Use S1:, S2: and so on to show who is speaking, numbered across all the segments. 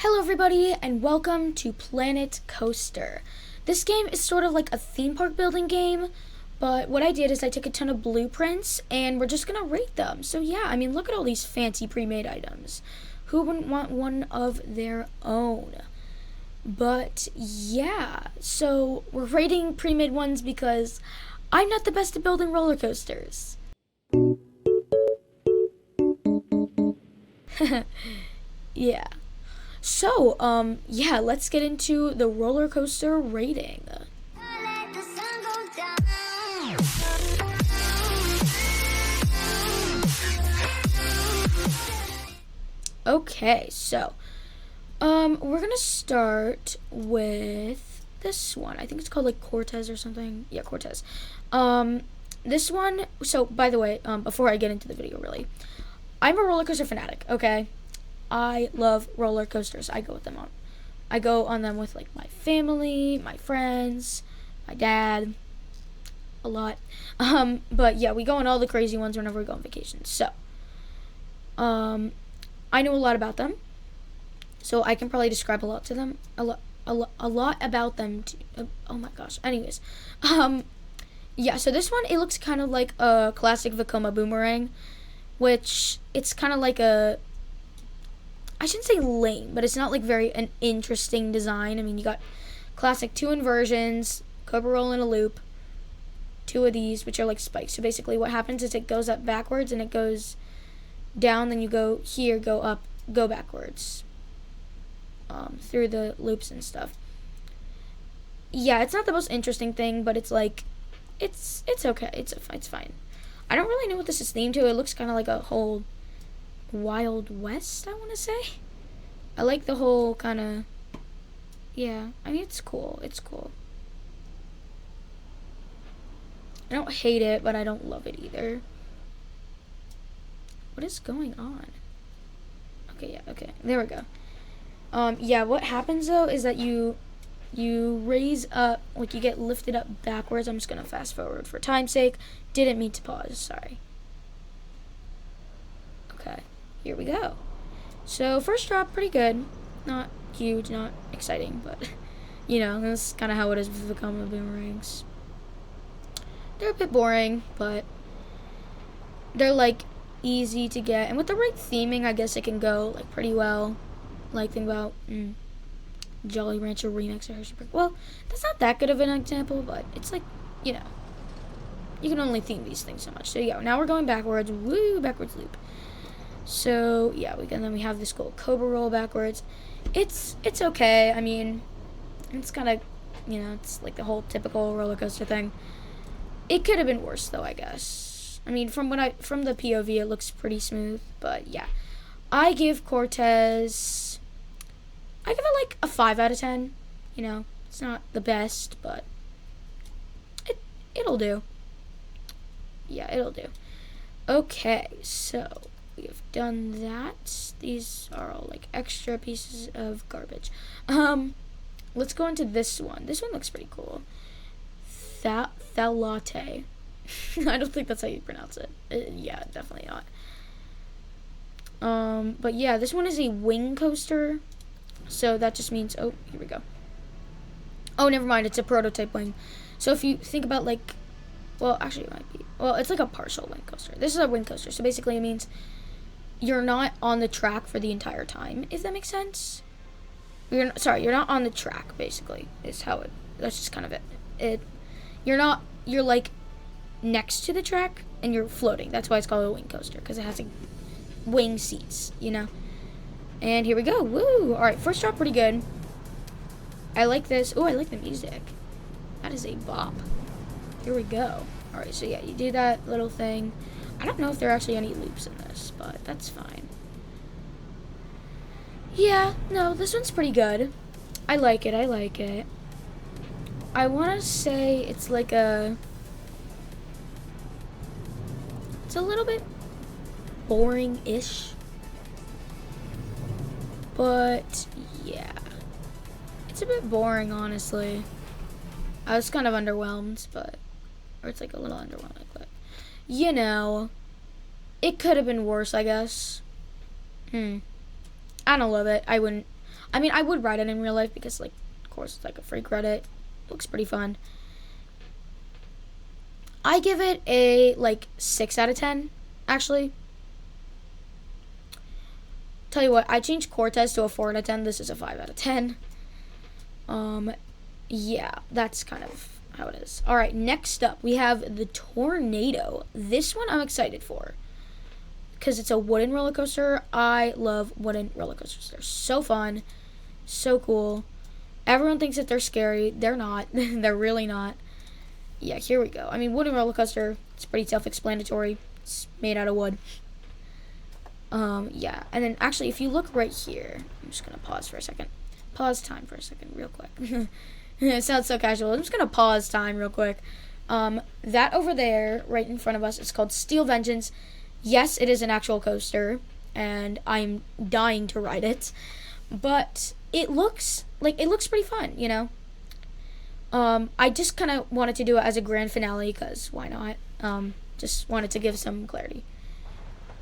S1: Hello everybody and welcome to Planet Coaster. This game is sort of like a theme park building game, but what I did is I took a ton of blueprints and we're just gonna rate them. So yeah, I mean look at all these fancy pre-made items. Who wouldn't want one of their own? But yeah, so we're rating pre-made ones because I'm not the best at building roller coasters. Yeah. So, yeah, let's get into the roller coaster rating. Okay, so, we're gonna start with this one. I think it's called like Cortez or something. Yeah, Cortez. This one, so by the way, before I get into the video really, I'm a roller coaster fanatic, okay? I love roller coasters. I go on them with like my family, my friends, my dad, a lot. But yeah, we go on all the crazy ones whenever we go on vacation. So, I know a lot about them, so I can probably describe a lot to them, a lot about them. Oh my gosh. Anyways, yeah. So this one, it looks kind of like a classic Vekoma boomerang, which it's kind of like a, I shouldn't say lame, but it's not like very an interesting design. I mean, you got classic two inversions, Cobra roll in a loop, two of these, which are like spikes. So basically what happens is it goes up backwards and it goes down, then you go here, go up, go backwards, through the loops and stuff. Yeah, it's not the most interesting thing, but it's like, it's okay. It's fine. I don't really know what this is themed to. It looks kind of like a whole Wild West, I want to say. I like the whole kind of, yeah, I mean, it's cool. I don't hate it, but I don't love it either. What is going on? Okay, yeah, okay, there we go. Yeah, what happens though is that you raise up, like you get lifted up backwards. I'm just gonna fast forward for time's sake. Didn't mean to pause, sorry. Okay, here we go. So first drop, pretty good. Not huge, not exciting, but you know, that's kind of how it is with the Vekoma boomerangs. They're a bit boring, but they're like easy to get, and with the right theming, I guess it can go like pretty well. Like think about Jolly Rancher Remix or Hershey Brick. Well, that's not that good of an example, but it's like, you know, you can only theme these things so much. So yeah, now we're going backwards. Woo, backwards loop. So yeah, then we have this cool Cobra roll backwards. It's okay. I mean, it's kind of, you know, it's like the whole typical roller coaster thing. It could have been worse though, I guess. I mean, from the POV, it looks pretty smooth. But yeah, I give Cortez, I give it like a 5 out of 10. You know, it's not the best, but it'll do. Yeah, it'll do. Okay, so we have done that. These are all like extra pieces of garbage. Let's go into this one. This one looks pretty cool. Thalate. I don't think that's how you pronounce it. Yeah, definitely not. But yeah, this one is a wing coaster. So that just means, oh, here we go. Oh, never mind, it's a prototype wing. So if you think about like, well, actually it might be, well, it's like a partial wing coaster. This is a wing coaster, so basically it means you're not on the track for the entire time, if that makes sense. You're not on the track, basically, is how that's just kind of it. You're like next to the track, and you're floating. That's why it's called a wing coaster, because it has like wing seats, you know. And here we go, woo! Alright, first drop, pretty good. I like this. Oh, I like the music. That is a bop. Here we go. Alright, so yeah, you do that little thing. I don't know if there are actually any loops in this, but that's fine. Yeah, no, this one's pretty good. I like it. I want to say it's like it's a little bit boring-ish. But, yeah. It's a bit boring, honestly. I was kind of underwhelmed, or it's like a little underwhelming, but, you know, it could have been worse, I guess. I don't love it. I mean, I would ride it in real life because, like, of course, it's like a free credit. Looks pretty fun. I give it a, like, 6 out of 10, actually. Tell you what, I changed Cortez to a 4 out of 10. This is a 5 out of 10. Yeah, that's kind of how it is. All right, next up, we have the Tornado. This one I'm excited for because it's a wooden roller coaster. I love wooden roller coasters. They're so fun, so cool. Everyone thinks that they're scary. They're not. They're really not. Yeah, here we go. I mean, wooden roller coaster, it's pretty self-explanatory. It's made out of wood. Yeah, and then actually, if you look right here, I'm just going to pause for a second. Pause time for a second, real quick. It sounds so casual. I'm just going to pause time real quick. That over there, right in front of us, is called Steel Vengeance. Yes, it is an actual coaster, and I'm dying to ride it. But it looks pretty fun, you know? I just kind of wanted to do it as a grand finale, because why not? Just wanted to give some clarity.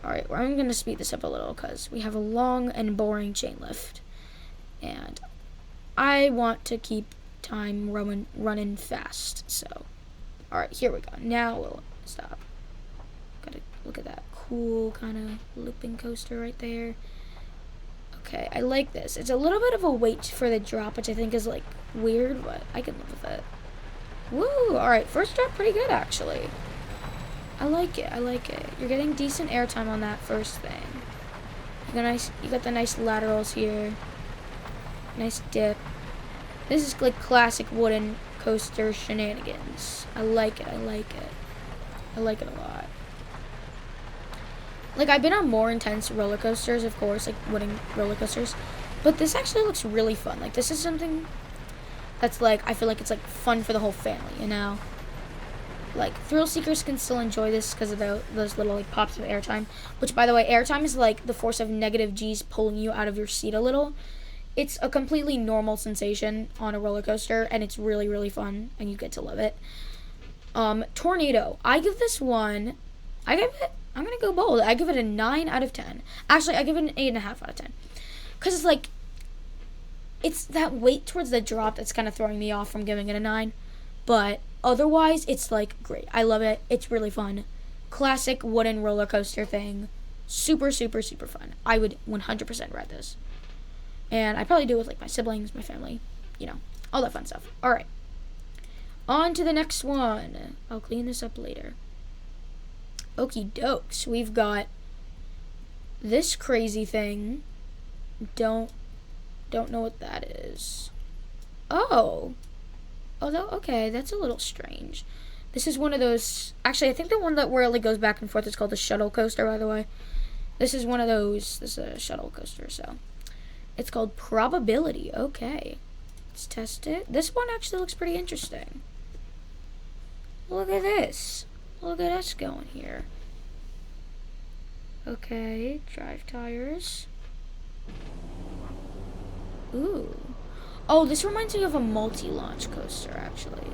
S1: Alright, well, I'm going to speed this up a little, because we have a long and boring chain lift. And I want to keep time running fast, so. Alright, here we go. Now we'll stop. Gotta look at that cool kind of looping coaster right there. Okay, I like this. It's a little bit of a wait for the drop, which I think is, like, weird, but I can live with it. Woo! Alright, first drop pretty good, actually. I like it. You're getting decent airtime on that first thing. You got the nice laterals here. Nice dip. This is, like, classic wooden coaster shenanigans. I like it. I like it a lot. Like, I've been on more intense roller coasters, of course, like wooden roller coasters, but this actually looks really fun. Like, this is something that's, like, I feel like it's, like, fun for the whole family, you know? Like, thrill seekers can still enjoy this because of those little, like, pops of airtime, which, by the way, airtime is, like, the force of negative G's pulling you out of your seat a little. It's a completely normal sensation on a roller coaster, and it's really, really fun, and you get to love it. Tornado. I give this one, I'm going to go bold. I give it a 9 out of 10. Actually, I give it an 8.5 out of 10. Because it's like, it's that weight towards the drop that's kind of throwing me off from giving it a 9. But otherwise, it's, like, great. I love it. It's really fun. Classic wooden roller coaster thing. Super, super, super fun. I would 100% ride this. And I probably do it with, like, my siblings, my family, you know, all that fun stuff. All right. On to the next one. I'll clean this up later. Okie dokes. We've got this crazy thing. Don't know what that is. Oh, okay. That's a little strange. This is one of those. Actually, I think the one where it, like, goes back and forth is called the shuttle coaster. By the way, this is one of those. This is a shuttle coaster. So. It's called Probability. Okay. Let's test it. This one actually looks pretty interesting. Look at this. Look at us going here. Okay. Drive tires. Ooh. Oh, this reminds me of a multi-launch coaster, actually.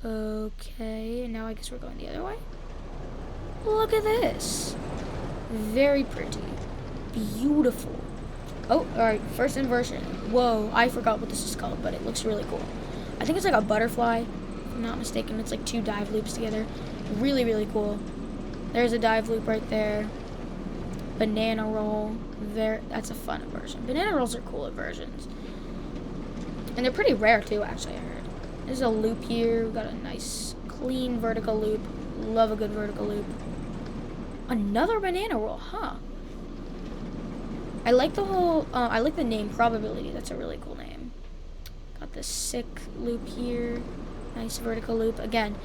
S1: Okay. And now I guess we're going the other way. Look at this. Very pretty. Beautiful. Oh, alright, first inversion. Whoa, I forgot what this is called, but it looks really cool. I think it's like a butterfly, if I'm not mistaken. It's like 2 dive loops together. Really, really cool. There's a dive loop right there. Banana roll. That's a fun inversion. Banana rolls are cool inversions. And they're pretty rare too, actually, I heard. There's a loop here. We've got a nice, clean vertical loop. Love a good vertical loop. Another banana roll, huh? I like the whole, I like the name Probability. That's a really cool name. Got this sick loop here. Nice vertical loop. Again,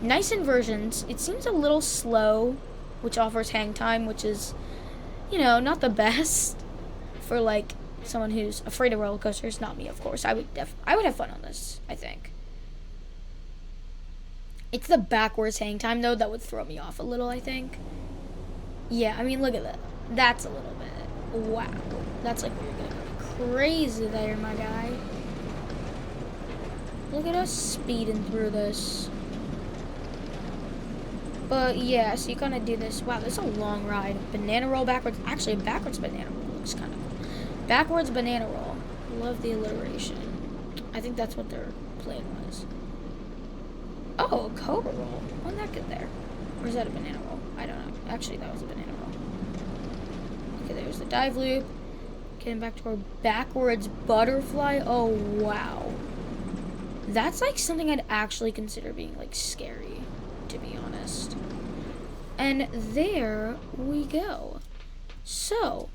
S1: nice inversions. It seems a little slow, which offers hang time, which is, you know, not the best for, like, someone who's afraid of roller coasters. Not me, of course. I would have fun on this, I think. It's the backwards hang time, though, that would throw me off a little, I think. Yeah, I mean, look at that. That's a little bit. Wow. That's like where you're gonna go crazy there, my guy. Look at us speeding through this. But yeah, so you kind of do this. Wow, this is a long ride. Banana roll backwards. Actually, a backwards banana roll looks kind of cool. Backwards banana roll. Love the alliteration. I think that's what their plan was. Oh, a cobra roll. When did that get there? Or is that a banana roll? I don't know. Actually, that was a banana roll. Okay, there's the dive loop. Getting back to our backwards butterfly. Oh, wow. That's like something I'd actually consider being like scary, to be honest. And there we go. So,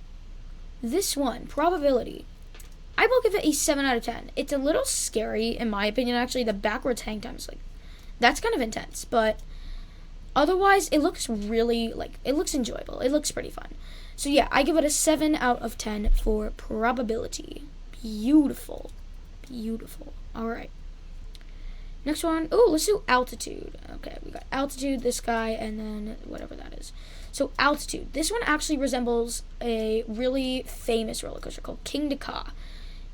S1: this one, probability. I will give it a 7 out of 10. It's a little scary, in my opinion, actually. The backwards hang time is like, that's kind of intense. But otherwise, it looks really, like, it looks enjoyable. It looks pretty fun. So yeah, I give it a 7 out of 10 for probability. Beautiful. Beautiful. Alright. Next one. Oh, let's do altitude. Okay, we got altitude, this guy, and then whatever that is. So altitude. This one actually resembles a really famous roller coaster called King Ka.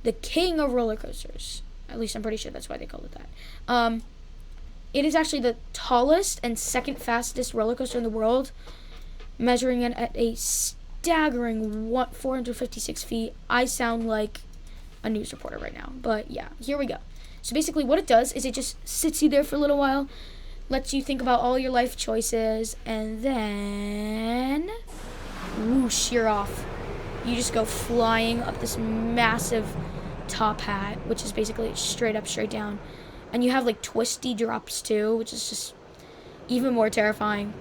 S1: The king of roller coasters. At least I'm pretty sure that's why they called it that. It is actually the tallest and second fastest roller coaster in the world, measuring it at a staggering 456 feet. I sound like a news reporter right now, but yeah, here we go. So basically what it does is it just sits you there for a little while, lets you think about all your life choices, and then whoosh, you're off. You just go flying up this massive top hat, which is basically straight up, straight down. And you have like twisty drops too, which is just even more terrifying.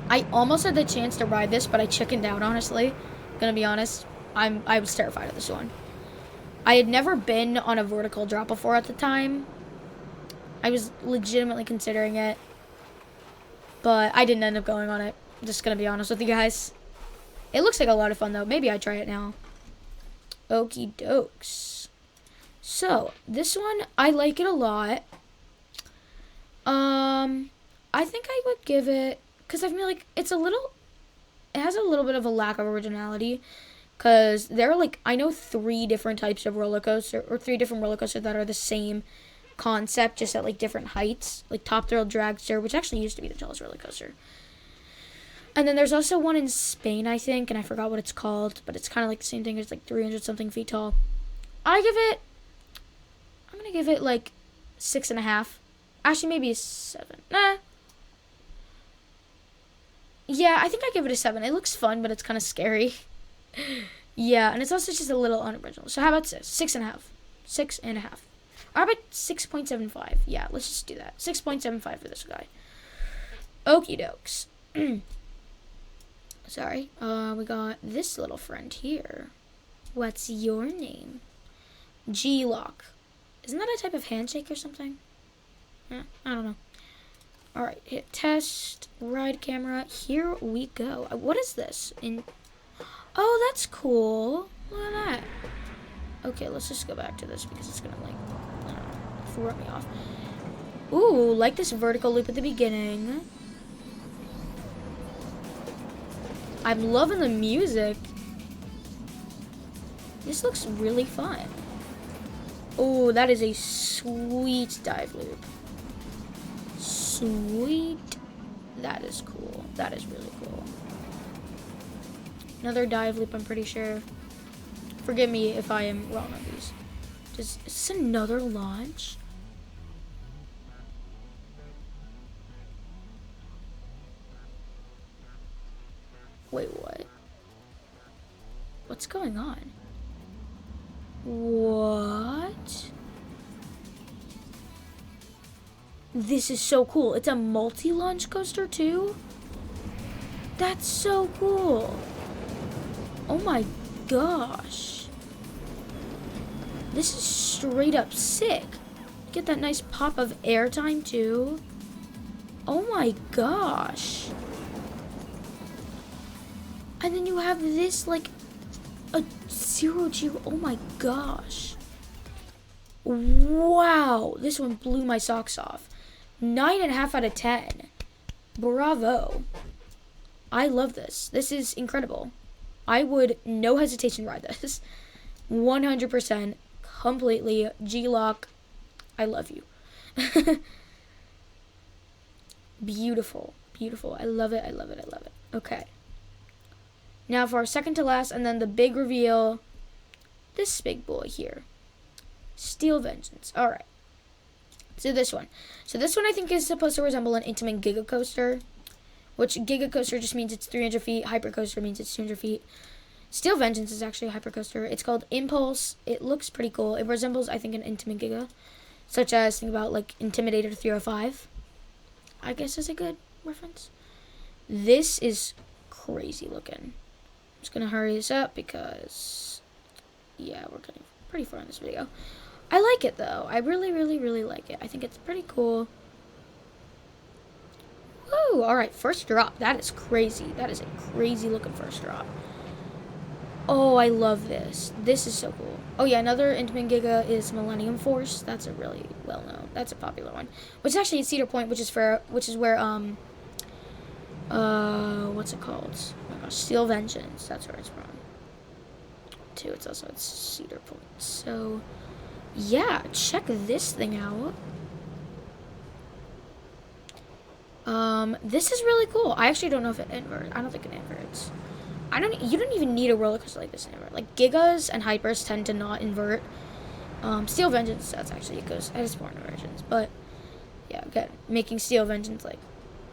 S1: I almost had the chance to ride this, but I chickened out, honestly. Gonna be honest. I was terrified of this one. I had never been on a vertical drop before at the time. I was legitimately considering it, but I didn't end up going on it. I'm just gonna be honest with you guys. It looks like a lot of fun though. Maybe I try it now. Okie dokes. So this one, I like it a lot. I think I would give it, because I feel like it has a little bit of a lack of originality. Because there are like, I know 3 different types of roller coaster, or 3 different roller coasters that are the same concept, just at like different heights. Like Top Thrill Dragster, which actually used to be the tallest roller coaster. And then there's also one in Spain, I think, and I forgot what it's called, but it's kind of like the same thing. It's like 300 something feet tall. I'm gonna give it like 6.5. Actually, maybe a 7. Nah. Yeah, I think I give it a 7. It looks fun, but it's kind of scary. Yeah, and it's also just a little unoriginal. So how about 6.5? 6.5. Or how about 6.75? Yeah, let's just do that. 6.75 for this guy. Okie dokes. Sorry. We got this little friend here. What's your name? G-Lock. Isn't that a type of handshake or something? I don't know. Alright, hit test, ride camera. Here we go. What is this? Oh, that's cool. Look at that. Okay, let's just go back to this because it's gonna like throw me off. Ooh, like this vertical loop at the beginning. I'm loving the music. This looks really fun. Oh, that is a sweet dive loop. Sweet. That is cool. That is really cool. Another dive loop, I'm pretty sure. Forgive me if I am wrong on these. Is this another launch? Wait, what? What's going on? What? This is so cool. It's a multi-launch coaster too? That's so cool. Oh my gosh. This is straight up sick. Get that nice pop of airtime too. Oh my gosh. And then you have this like a 0G. Oh my gosh. Wow. This one blew my socks off. 9.5 out of 10. Bravo. I love this. This is incredible. I would, no hesitation, ride this. 100%. Completely. G-Lock. I love you. Beautiful. Beautiful. I love it. I love it. I love it. Okay. Now for our second to last, and then the big reveal, this big boy here. Steel Vengeance. Alright. So this one. So this one I think is supposed to resemble an Intamin Giga Coaster, which Giga Coaster just means it's 300 feet. Hyper Coaster means it's 200 feet. Steel Vengeance is actually a Hyper Coaster. It's called Impulse. It looks pretty cool. It resembles, I think, an Intamin Giga, such as, think about, like, Intimidator 305. I guess is a good reference. This is crazy looking. I'm just going to hurry this up because, yeah, we're getting pretty far in this video. I like it, though. I really, really, really like it. I think it's pretty cool. Woo! Alright, first drop. That is crazy. That is a crazy looking first drop. Oh, I love this. This is so cool. Oh, yeah, another Intamin Giga is Millennium Force. That's a really well-known, that's a popular one. Which is actually in Cedar Point, which is where, what's it called? Oh my gosh, Steel Vengeance. That's where it's from. Too, it's Cedar Point. So, yeah, check this thing out. This is really cool. I actually don't know if it inverts. I don't think it inverts. You don't even need a roller coaster like this to invert. Like, Gigas and Hypers tend to not invert. Steel Vengeance, that's actually, it has more inversions. But, yeah, again, making Steel Vengeance like,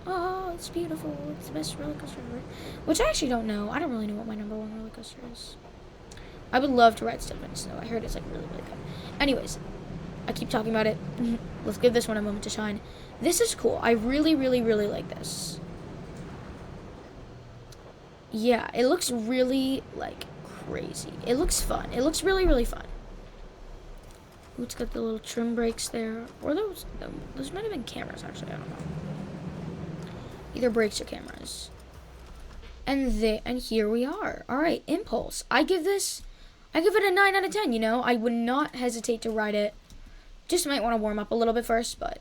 S1: oh, it's beautiful. It's the best roller coaster ever. Which I actually don't know. I don't really know what my number one roller coaster is. I would love to ride Steel Vengeance, though. I heard it's, like, really, really good. Anyways, I keep talking about it. Let's give this one a moment to shine. This is cool. I really, really, really like this. Yeah, it looks really, like, crazy. It looks fun. It looks really, really fun. Ooh, it's got the little trim brakes there. Or those might have been cameras, actually. I don't know. Either brakes or cameras. And here we are. All right, Impulse. I give it a 9 out of 10, you know. I would not hesitate to ride it. Just might want to warm up a little bit first, but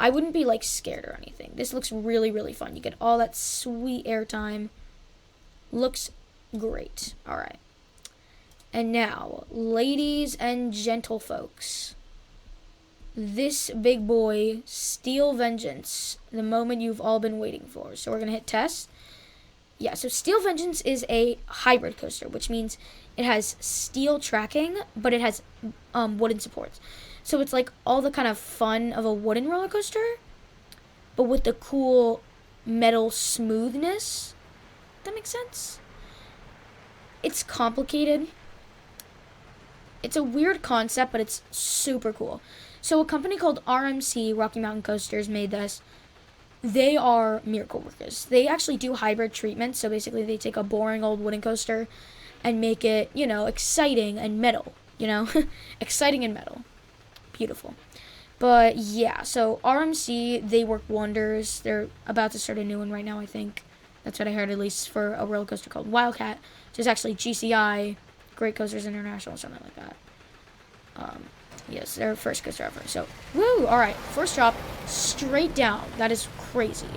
S1: I wouldn't be, like, scared or anything. This looks really, really fun. You get all that sweet airtime. Looks great. All right. And now, ladies and gentlefolks, this big boy, Steel Vengeance, the moment you've all been waiting for. So we're going to hit test. Yeah, so Steel Vengeance is a hybrid coaster, which means it has steel tracking, but it has wooden supports. So it's like all the kind of fun of a wooden roller coaster, but with the cool metal smoothness. That makes sense? It's complicated. It's a weird concept, but it's super cool. So a company called RMC, Rocky Mountain Coasters, made this. They are miracle workers. They actually do hybrid treatments. So basically they take a boring old wooden coaster and make it, you know, exciting and metal, you know, exciting and metal. Beautiful. But yeah, so RMC, they work wonders. They're about to start a new one right now, I think. That's what I heard, at least for a roller coaster called Wildcat, which is actually GCI, Great Coasters International, something like that. Yes, their first coaster ever. So, woo! All right, first drop, straight down. That is crazy.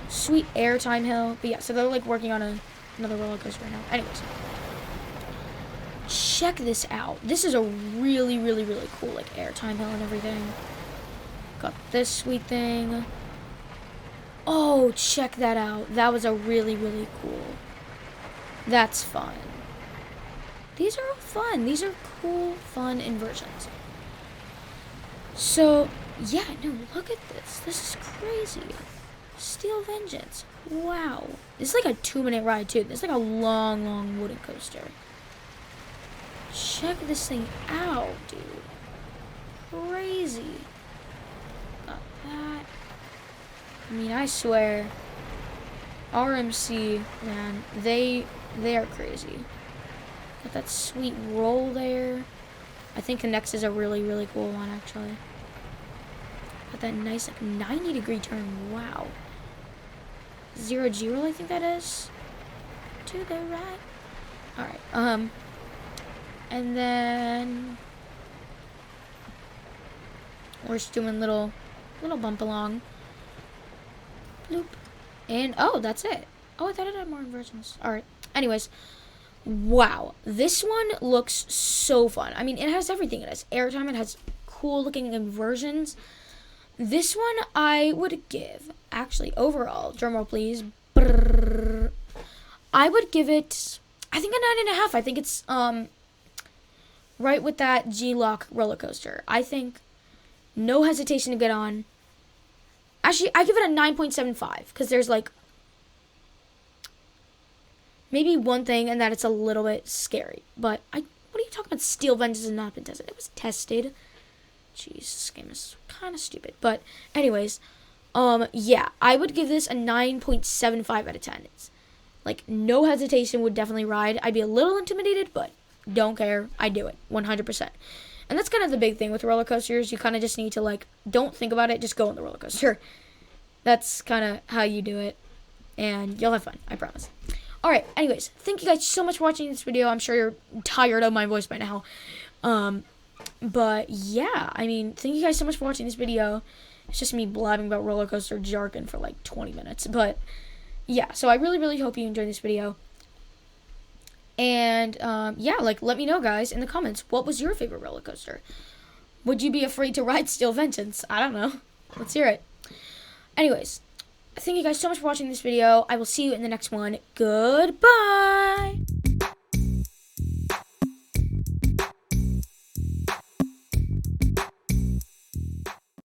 S1: Sweet airtime hill. But yeah, so they're like working on another roller coaster right now. Anyways, check this out. This is a really, really, really cool like airtime hill and everything. Got this sweet thing. Oh, check that out. That was a really, really cool. That's fun. These are all fun. These are cool, fun inversions. So, yeah, no, look at this. This is crazy. Steel Vengeance. Wow. This is like a 2-minute ride, too. This is like a long, long wooden coaster. Check this thing out, dude. Crazy. Got that. I mean, I swear, RMC, man, they are crazy. Got that sweet roll there. I think the next is a really, really cool one, actually. Got that nice, like, 90-degree turn. Wow. 0-0, I think that is. To the right. Alright, and then we're just doing little bump along. Bloop. And, oh, that's it. Oh, I thought it had more inversions. Alright, anyways. Wow, this one looks so fun. I mean, it has everything. It has airtime. It has cool-looking inversions. This one I would give, actually, overall, drumroll please, I would give it, I think, a 9.5. I think it's right with that G-Lock roller coaster. I think no hesitation to get on. Actually, I give it a 9.75 because there's like maybe one thing, and that it's a little bit scary. But what are you talking about? Steel Vengeance has not been tested. It was tested. Jeez, this game is kind of stupid. But anyways, yeah, I would give this a 9.75 out of 10. It's like no hesitation, would definitely ride. I'd be a little intimidated, but don't care. I do it 100%. And that's kind of the big thing with roller coasters. You kind of just need to like don't think about it, just go on the roller coaster. That's kind of how you do it, and you'll have fun. I promise. All right. Anyways, thank you guys so much for watching this video. I'm sure you're tired of my voice by now. But yeah, I mean, thank you guys so much for watching this video. It's just me blabbing about roller coaster jargon for like 20 minutes. But yeah, so I really, really hope you enjoyed this video. And yeah, like let me know, guys, in the comments, what was your favorite roller coaster? Would you be afraid to ride Steel Vengeance? I don't know. Let's hear it. Anyways, thank you guys so much for watching this video. I will see you in the next one. Goodbye.